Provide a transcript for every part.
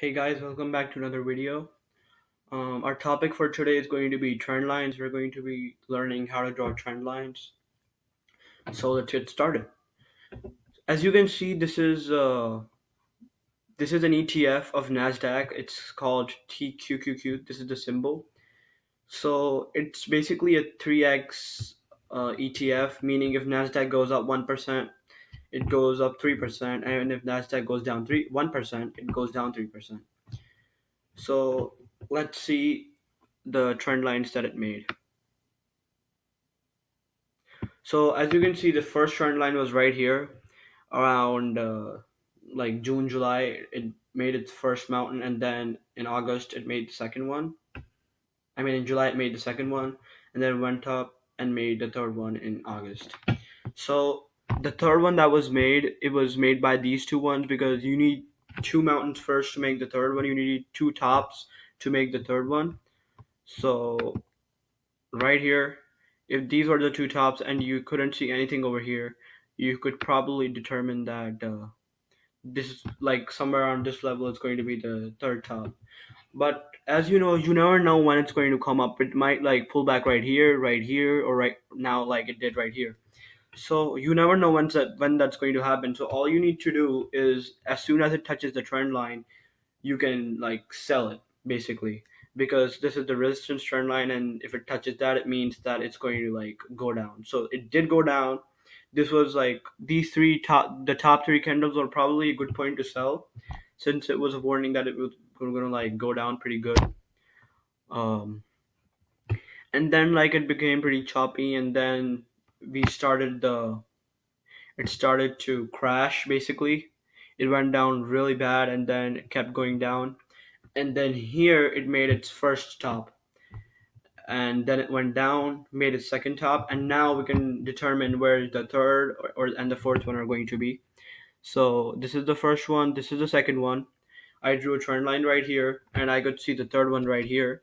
Hey guys, welcome back to another video. Our topic for today is going to be trend lines. We're going to be learning how to draw trend lines. So let's get started. As you can see, this is an ETF of Nasdaq. It's called TQQQ. This is the symbol. So it's basically a 3x ETF, meaning if Nasdaq goes up 1%, it goes up 3%, and if Nasdaq goes down 1%, it goes down 3%. So let's see the trend lines that it made. So as you can see, the first trend line was right here around like June, July. It made its first mountain, and then in August it made the second one. I mean, in July it made the second one, and then went up and made the third one in August. So the third one that was made, it was made by these two ones because you need two mountains first to make the third one. You need two tops to make the third one. So right here, if these were the two tops and you couldn't see anything over here, you could probably determine that this is like somewhere around this level is going to be the third top. But as you know, you never know when it's going to come up. It might like pull back right here, or right now like it did right here. So you never know when that's going to happen. So all you need to do is as soon as it touches the trend line, you can like sell it basically, because this is the resistance trend line, and if it touches that, it means that it's going to like go down. So it did go down. This was like the top three candles are probably a good point to sell, since it was a warning that it was going to like go down pretty good. um and then like it became pretty choppy, and then we started the it started to crash basically. It went down really bad, and then it kept going down, and then here it made its first top, and then it went down, made its second top, and now we can determine where the third or and the fourth one are going to be. So this is the first one, this is the second one. I drew a trend line right here, and I could see the third one right here,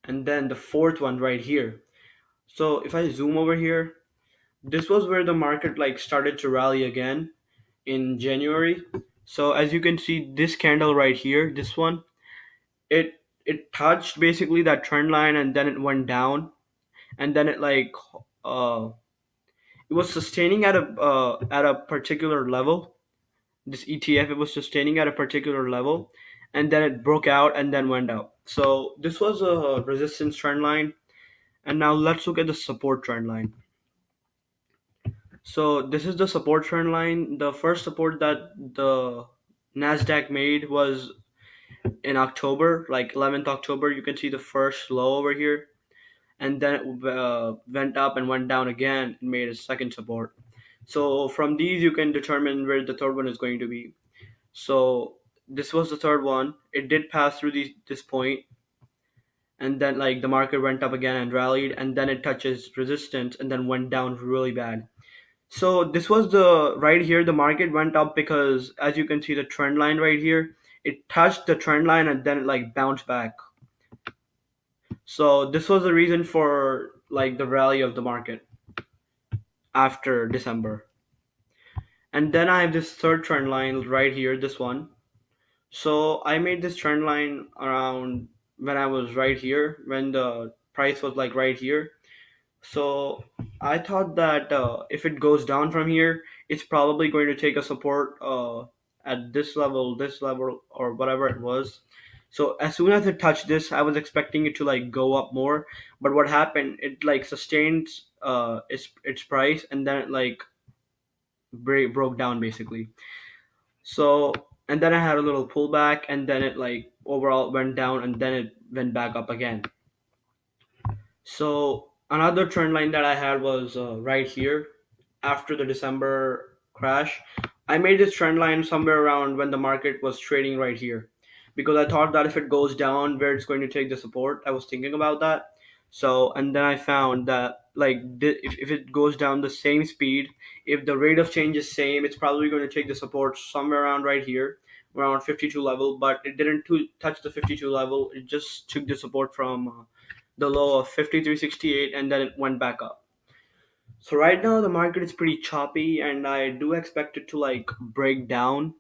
and then the fourth one right here. So if I zoom over here, this was where the market like started to rally again in January. So as you can see, this candle right here, this one, it touched basically that trend line, and then it went down, and then uh it was sustaining at a particular level. This ETF, it was sustaining at a particular level, and then it broke out and then went up. So this was a resistance trend line, and now let's look at the support trend line. So this is the support trend line. The first support that the Nasdaq made was in October, like 11th October. You can see the first low over here, and then it went up and went down again and made a second support. So from these, you can determine where the third one is going to be. So this was the third one. It did pass through this point, and then like the market went up again and rallied, and then it touches resistance and then went down really bad. So this was the right here. The market went up because, as you can see, the trend line right here, it touched the trend line and then it like bounced back. So this was the reason for like the rally of the market after December. And then I have this third trend line right here, this one. So I made this trend line around when I was right here, when the price was like right here. So I thought that if it goes down from here, it's probably going to take a support at this level, or whatever it was. So as soon as it touched this, I was expecting it to like go up more. But what happened? It like sustained its price, and then it like broke down basically. So and then I had a little pullback, and then it like overall went down, and then it went back up again. So another trend line that I had was right here after the December crash. I made this trend line somewhere around when the market was trading right here, because I thought that if it goes down, where it's going to take the support. I was thinking about that. So and then I found that like if it goes down the same speed, if the rate of change is same, it's probably going to take the support somewhere around right here, around 52 level. But it didn't touch the 52 level. It just took the support from the low of 53.68, and then it went back up. So right now the market is pretty choppy, and I do expect it to like break down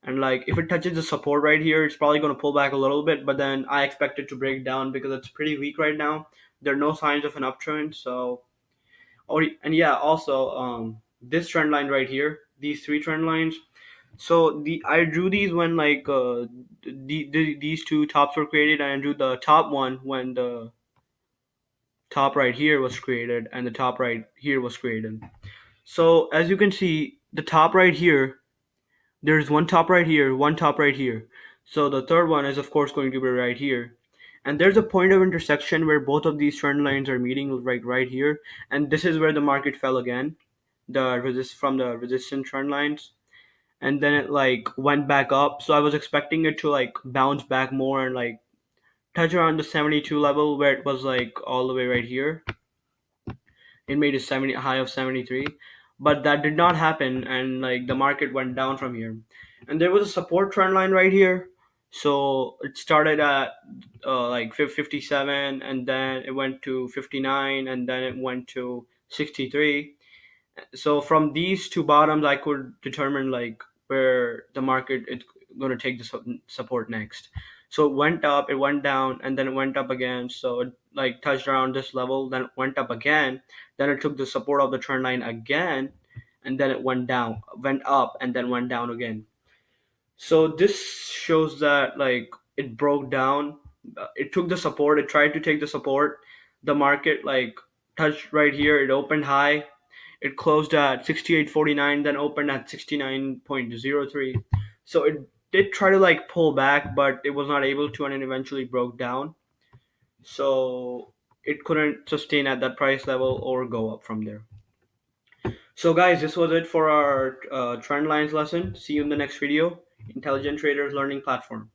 And like if it touches the support right here, it's probably going to pull back a little bit, but then I expect it to break down because it's pretty weak right now. There are no signs of an uptrend. So, oh, and yeah, also this trend line right here, these three trend lines. So I drew these when like these two tops were created, and I drew the top one when the top right here was created and the top right here was created. So as you can see, the top right here, there's one top right here, one top right here. So the third one is of course going to be right here. And there's a point of intersection where both of these trend lines are meeting right here. And this is where the market fell again. The resist from the resistance trend lines. And then it like went back up. So I was expecting it to like bounce back more and like touch around the 72 level where it was like all the way right here. It made a 70 high of 73, but that did not happen, and like the market went down from here. And there was a support trend line right here. So it started at like 57, and then it went to 59, and then it went to 63. So from these two bottoms I could determine like where the market is going to take the support next. So it went up, it went down, and then it went up again. So it like touched around this level, then it went up again, then it took the support of the trend line again, and then it went down, went up, and then went down again. So this shows that like it broke down. It took the support, it tried to take the support. The market like touched right here, it opened high, it closed at 68.49, then opened at 69.03. So it did try to like pull back, but it was not able to, and it eventually broke down. So it couldn't sustain at that price level or go up from there. So guys, this was it for our trend lines lesson. See you in the next video. Intelligent Traders Learning Platform.